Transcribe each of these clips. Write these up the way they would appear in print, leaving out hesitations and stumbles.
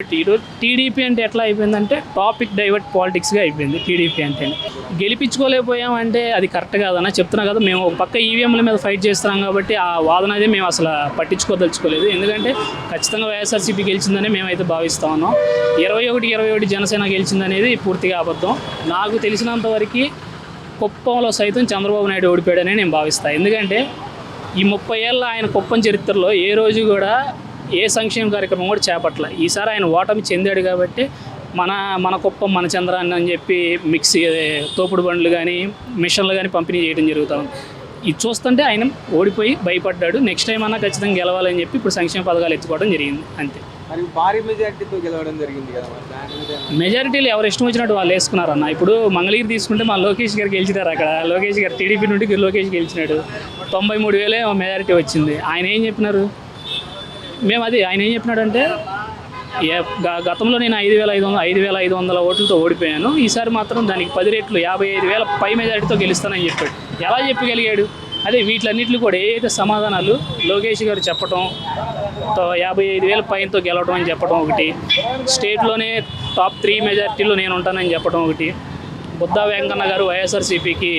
ఈరోజు టీడీపీ అంటే ఎట్లా అయిపోయిందంటే టాపిక్ డైవర్ట్ పాలిటిక్స్గా అయిపోయింది. టీడీపీ అంటే గెలిపించుకోలేకపోయామంటే అది కరెక్ట్ కాదన్న చెప్తున్నా కదా. మేము ఒక పక్క ఈవీఎంల మీద ఫైట్ చేస్తున్నాం కాబట్టి ఆ వాదన అయితే మేము అసలు పట్టించుకోదలుచుకోలేదు. ఎందుకంటే ఖచ్చితంగా వైఎస్ఆర్సీపీ గెలిచిందని మేమైతే భావిస్తా ఉన్నాం. 21 జనసేన గెలిచిందనేది పూర్తిగా అబద్ధం. నాకు తెలిసినంతవరకు కుప్పంలో సైతం చంద్రబాబు నాయుడు ఓడిపోయాడని నేను భావిస్తాను. ఎందుకంటే ఈ 30 ఏళ్ళ ఆయన కుప్పం చరిత్రలో ఏ రోజు కూడా ఏ సంక్షేమ కార్యక్రమం కూడా చేపట్టలే. ఈసారి ఆయన ఓటమి చెందాడు కాబట్టి మన కుప్పం మన చంద్రాన్ని అని చెప్పి మిక్సీ తోపుడు బండ్లు కానీ మిషన్లు కానీ పంపిణీ చేయడం జరుగుతూ ఉంది. ఇది చూస్తుంటే ఆయన ఓడిపోయి భయపడ్డాడు. నెక్స్ట్ టైం అన్నా ఖచ్చితంగా గెలవాలని చెప్పి ఇప్పుడు సంక్షేమ పథకాలు ఎత్తుకోవడం జరిగింది. అంతే. మరి భారీ మెజారిటీతో గెలవడం జరిగింది కదా. మెజారిటీలు ఎవరు ఇష్టం వచ్చినట్టు వాళ్ళు వేసుకున్నారన్న. ఇప్పుడు మంగళగిరి తీసుకుంటే మా లోకేష్ గారు గెలిచినారు. అక్కడ లోకేష్ గారు టీడీపీ నుండి లోకేష్ గెలిచినాడు. 93,000 మెజారిటీ వచ్చింది. ఆయన ఏం చెప్పినారు? ఆయన ఏం చెప్పినాడంటే గతంలో నేను 5,500 ఓట్లతో ఓడిపోయాను, ఈసారి మాత్రం దానికి 10 రెట్లు 55,000 పై మెజారిటీతో గెలుస్తానని చెప్పాడు. ఎలా చెప్పగలిగాడు? అదే వీటిలన్నింటినీ కూడా ఏదైతే సమాధానాలు లోకేష్ గారు చెప్పడం, 55,000 పైనతో గెలవడం అని చెప్పడం ఒకటి, స్టేట్లోనే టాప్ 3 మెజారిటీలో నేను ఉంటానని చెప్పడం ఒకటి, బుద్ధా వెంకన్న గారు వైఎస్ఆర్సీపీకి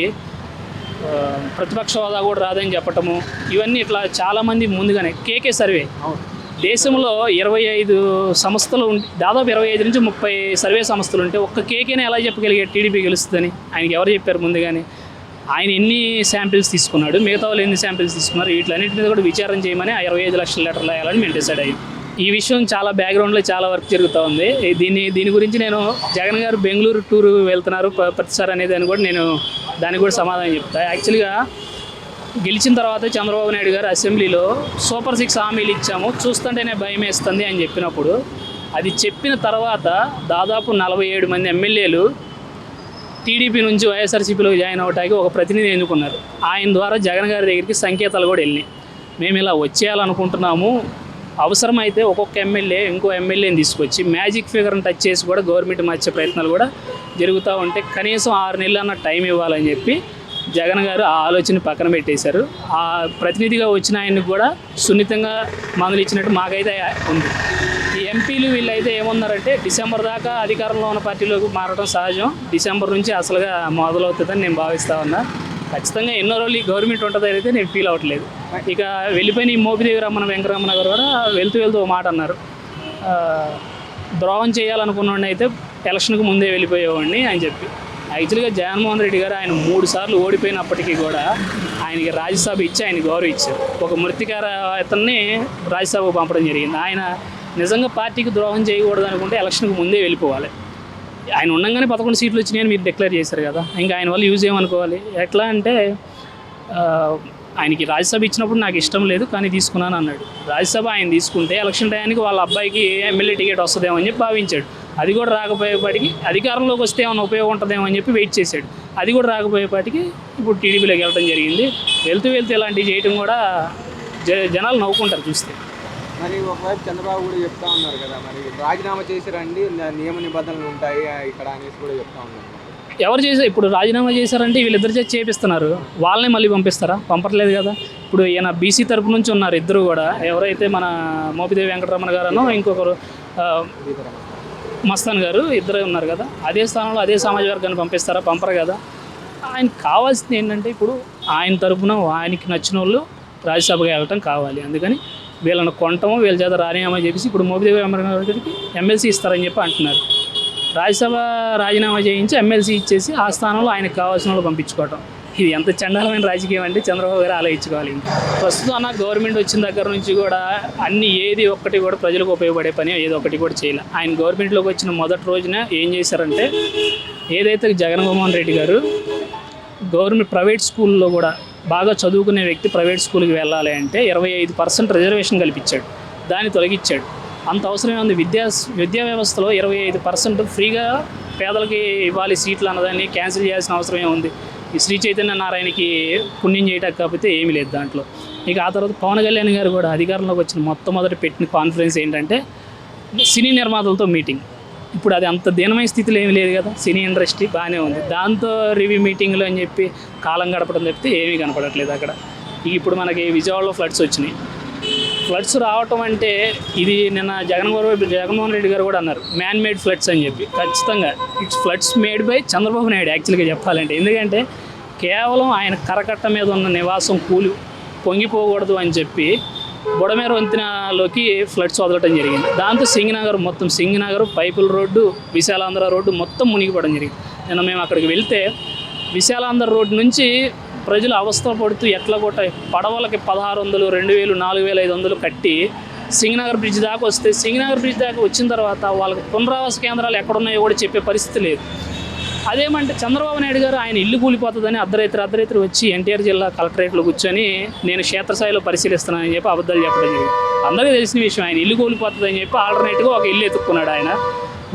ప్రతిపక్ష హోదా కూడా రాదని చెప్పటము, ఇవన్నీ ఇట్లా చాలామంది ముందుగానే కేకే సర్వే దేశంలో 25 సంస్థలు దాదాపు 25 నుంచి 30 సర్వే సంస్థలు ఉంటే ఒక్క కేకేనే ఎలా చెప్పగలిగాడు టీడీపీ గెలుస్తుందని? ఆయనకి ఎవరు చెప్పారు ముందుగానే? ఆయన ఎన్ని శాంపిల్స్ తీసుకున్నాడు, మిగతా వాళ్ళు ఎన్ని శాంపిల్స్ తీసుకున్నారు, వీటిలన్నింటి మీద కూడా విచారం చేయమని 25 లక్షల లీటర్లు వేయాలని మేము డిసైడ్ అయ్యాం. ఈ విషయం చాలా బ్యాక్గ్రౌండ్లో చాలా వర్క్ జరుగుతూ ఉంది. దీని గురించి నేను జగన్ గారు బెంగళూరు టూర్ వెళ్తున్నారు ప్రతిసారి అనేది అని కూడా నేను దానికి కూడా సమాధానం చెప్తాను. యాక్చువల్గా గెలిచిన తర్వాత చంద్రబాబు నాయుడు గారు అసెంబ్లీలో సూపర్ 6 హామీలు ఇచ్చాము, చూస్తుంటేనే భయం వేస్తుంది అని చెప్పినప్పుడు, అది చెప్పిన తర్వాత దాదాపు 47 మంది ఎమ్మెల్యేలు టీడీపీ నుంచి వైఎస్ఆర్సీపీలో జాయిన్ అవ్వడానికి ఒక ప్రతినిధి ఎన్నుకున్నారు. ఆయన ద్వారా జగన్ గారి దగ్గరికి సంకేతాలు కూడా వెళ్ళినాయి. మేము ఇలా వచ్చేయాలనుకుంటున్నాము, అవసరమైతే ఒక్కొక్క ఎమ్మెల్యే ఇంకో ఎమ్మెల్యేని తీసుకొచ్చి మ్యాజిక్ ఫిగర్ని టచ్ చేసి కూడా గవర్నమెంట్ మార్చే ప్రయత్నాలు కూడా జరుగుతూ ఉంటే కనీసం 6 నెలలు అన్న టైం ఇవ్వాలని చెప్పి జగన్ గారు ఆ ఆలోచన పక్కన పెట్టేశారు. ఆ ప్రతినిధిగా వచ్చిన ఆయనకు కూడా సున్నితంగా మందులు ఇచ్చినట్టు మాకైతే ఉంది. ఈ ఎంపీలు వీళ్ళైతే ఏమన్నారంటే డిసెంబర్ దాకా అధికారంలో ఉన్న పార్టీలోకి మారడం సహజం, డిసెంబర్ నుంచి అసలుగా మొదలవుతుందని నేను భావిస్తా ఉన్నా. ఖచ్చితంగా ఎన్నో రోజులు ఈ గవర్నమెంట్ ఉంటుందని అయితే నేను ఫీల్ అవ్వట్లేదు. ఇక వెళ్ళిపోయిన ఈ మోపిదేవి రమణ వెంకటరమణ గారు కూడా వెళ్తూ ఒక మాట అన్నారు, ద్రోహం చేయాలనుకున్న అయితే ఎలక్షన్కు ముందే వెళ్ళిపోయేవాడిని అని చెప్పి. యాక్చువల్గా జగన్మోహన్ రెడ్డి గారు ఆయన 3 సార్లు ఓడిపోయినప్పటికీ కూడా ఆయనకి రాజ్యసభ ఇచ్చి ఆయన గౌరవం ఇచ్చారు. ఒక మృతికార అతన్ని రాజ్యసభకు పంపడం జరిగింది. ఆయన నిజంగా పార్టీకి ద్రోహం చేయకూడదు అనుకుంటే ఎలక్షన్కి ముందే వెళ్ళిపోవాలి. ఆయన ఉండగానే 11 సీట్లు వచ్చినాయని మీరు డిక్లేర్ చేశారు కదా, ఇంకా ఆయన వల్ల యూజ్ ఏమనుకోవాలి? ఎట్లా అంటే ఆయనకి రాజ్యసభ ఇచ్చినప్పుడు నాకు ఇష్టం లేదు కానీ తీసుకున్నాను అన్నాడు. రాజ్యసభ ఆయన తీసుకుంటే ఎలక్షన్ టైంకి వాళ్ళ అబ్బాయికి ఎమ్మెల్యే టికెట్ వస్తుందేమో అని చెప్పి భావించాడు. అది కూడా రాకపోయేపాటికి అధికారంలోకి వస్తే ఏమైనా ఉపయోగం ఉంటుందేమో అని చెప్పి వెయిట్ చేశాడు. అది కూడా రాకపోయేపాటికి ఇప్పుడు టీడీపీలోకి వెళ్ళడం జరిగింది. వెళ్తూ ఇలాంటివి చేయడం కూడా జనాలు నవ్వుకుంటారు చూస్తే. మరి ఒకవైపు చంద్రబాబు కూడా చెప్తా ఉన్నారు కదా, మరి రాజీనామా చేశారండి, నియమ నిబంధనలు ఉంటాయి ఇక్కడ అనేసి కూడా చెప్తా ఉన్నారు. ఎవరు చేశారు? ఇప్పుడు రాజీనామా చేశారంటే వీళ్ళిద్దరు చేసి చేపిస్తున్నారు, వాళ్ళనే మళ్ళీ పంపిస్తారా? పంపట్లేదు కదా. ఇప్పుడు ఈయన బీసీ తరపు నుంచి ఉన్నారు ఇద్దరు కూడా, ఎవరైతే మన మోపిదేవి వెంకటరమణ గారనో ఇంకొకరు మస్తాన్ గారు, ఇద్దరే ఉన్నారు కదా. అదే స్థానంలో అదే సమాజ వర్గాన్ని పంపిస్తారా? పంపరు కదా. ఆయనకు కావాల్సింది ఏంటంటే ఇప్పుడు ఆయన తరపున ఆయనకి నచ్చిన వాళ్ళు రాజ్యసభగా వెళ్ళటం కావాలి. అందుకని వీళ్ళని కొనటము, వీళ్ళ చేత రాజీనామా చేసి ఇప్పుడు మోపిదేవి వెంకటరమణ గారికి ఎమ్మెల్సీ ఇస్తారని చెప్పి అంటున్నారు. రాజ్యసభ రాజీనామా చేయించి ఎమ్మెల్సీ ఇచ్చేసి ఆ స్థానంలో ఆయనకు కావాల్సిన వాళ్ళు పంపించుకోవటం, ఇది ఎంత చండాలమైన రాజకీయం అంటే చంద్రబాబు గారు ఆలోచించుకోవాలి. ప్రస్తుతం గవర్నమెంట్ వచ్చిన దగ్గర నుంచి కూడా ఏది ఒక్కటి కూడా ప్రజలకు ఉపయోగపడే పని ఏదో ఒకటి కూడా చేయాలి. ఆయన గవర్నమెంట్లోకి వచ్చిన మొదటి రోజున ఏం చేశారంటే, ఏదైతే జగన్మోహన్ రెడ్డి గారు గవర్నమెంట్ ప్రైవేట్ స్కూల్లో కూడా బాగా చదువుకునే వ్యక్తి ప్రైవేట్ స్కూల్కి వెళ్ళాలి అంటే 25% రిజర్వేషన్ కల్పించాడు, దాన్ని తొలగించాడు. అంత అవసరమే ఉంది. విద్యా వ్యవస్థలో 25% ఫ్రీగా పేదలకి ఇవ్వాలి సీట్లు అన్నదాన్ని క్యాన్సిల్ చేయాల్సిన అవసరమే ఉంది. ఈ శ్రీ చైతన్య నారాయణకి పుణ్యం చేయటం కాకపోతే ఏమీ లేదు దాంట్లో. ఇక ఆ తర్వాత పవన్ కళ్యాణ్ గారు కూడా అధికారంలోకి వచ్చిన మొట్టమొదటి పెట్టిన కాన్ఫరెన్స్ ఏంటంటే సినీ నిర్మాతలతో మీటింగ్. ఇప్పుడు అది అంత దీనమైన స్థితిలో ఏమీ లేదు కదా, సినీ ఇండస్ట్రీ బాగానే ఉంది. దాంతో రివ్యూ మీటింగ్లు అని చెప్పి కాలం గడపడం తప్పితే ఏమీ కనపడట్లేదు అక్కడ. ఇప్పుడు మనకి విజయవాడలో ఫ్లడ్స్ వచ్చినాయి. ఫ్లడ్స్ రావటం అంటే ఇది నిన్న జగన్మోహన్ రెడ్డి గారు కూడా అన్నారు మ్యాన్ మేడ్ ఫ్లడ్స్ అని చెప్పి. ఖచ్చితంగా it's floods made by Chandrababu Naidu యాక్చువల్గా చెప్పాలంటే. ఎందుకంటే కేవలం ఆయన కరకట్ట మీద ఉన్న నివాసం పొంగిపోకూడదు అని చెప్పి బుడమేర వంతెనలోకి ఫ్లడ్స్ వదలటం జరిగింది. దాంతో సింగనగర్ పైపుల్ రోడ్డు, విశాలాంధ్ర రోడ్డు మొత్తం మునిగిపోవడం జరిగింది. నిన్న మేము అక్కడికి వెళ్తే విశాలాంధ్ర రోడ్డు నుంచి ప్రజలు అవస్థ పడుతూ ఎట్లా కొట్ట పడవలకి 1600, 2000, 4500 కట్టి సింగనగర్ బ్రిడ్జ్ దాకా వస్తే సింగనగర్ బ్రిడ్జ్ దాకా వచ్చిన తర్వాత వాళ్ళకి పునరావాస కేంద్రాలు ఎక్కడున్నాయో కూడా చెప్పే పరిస్థితి లేదు. అదేమంటే చంద్రబాబు నాయుడు గారు ఆయన ఇల్లు కూలిపోతుందని అర్ధరాత్రి వచ్చి ఎన్టీఆర్ జిల్లా కలెక్టరేట్లో కూర్చొని నేను క్షేత్రస్థాయిలో పరిశీలిస్తున్నానని చెప్పి అబద్ధాలు చెప్పడం జరిగింది. అందరికీ తెలిసిన విషయం, ఆయన ఇల్లు కూలిపోతుందని చెప్పి ఆల్టర్నేట్గా ఒక ఇల్లు ఎత్తుక్కున్నాడు ఆయన.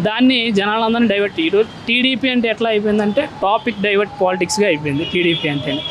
దాన్ని జనాలందరినీ డైవర్ట్ టీడీపీ అంటే ఎట్లా అయిపోయిందంటే టాపిక్ డైవర్ట్ పాలిటిక్స్గా అయిపోయింది టీడీపీ అంటే.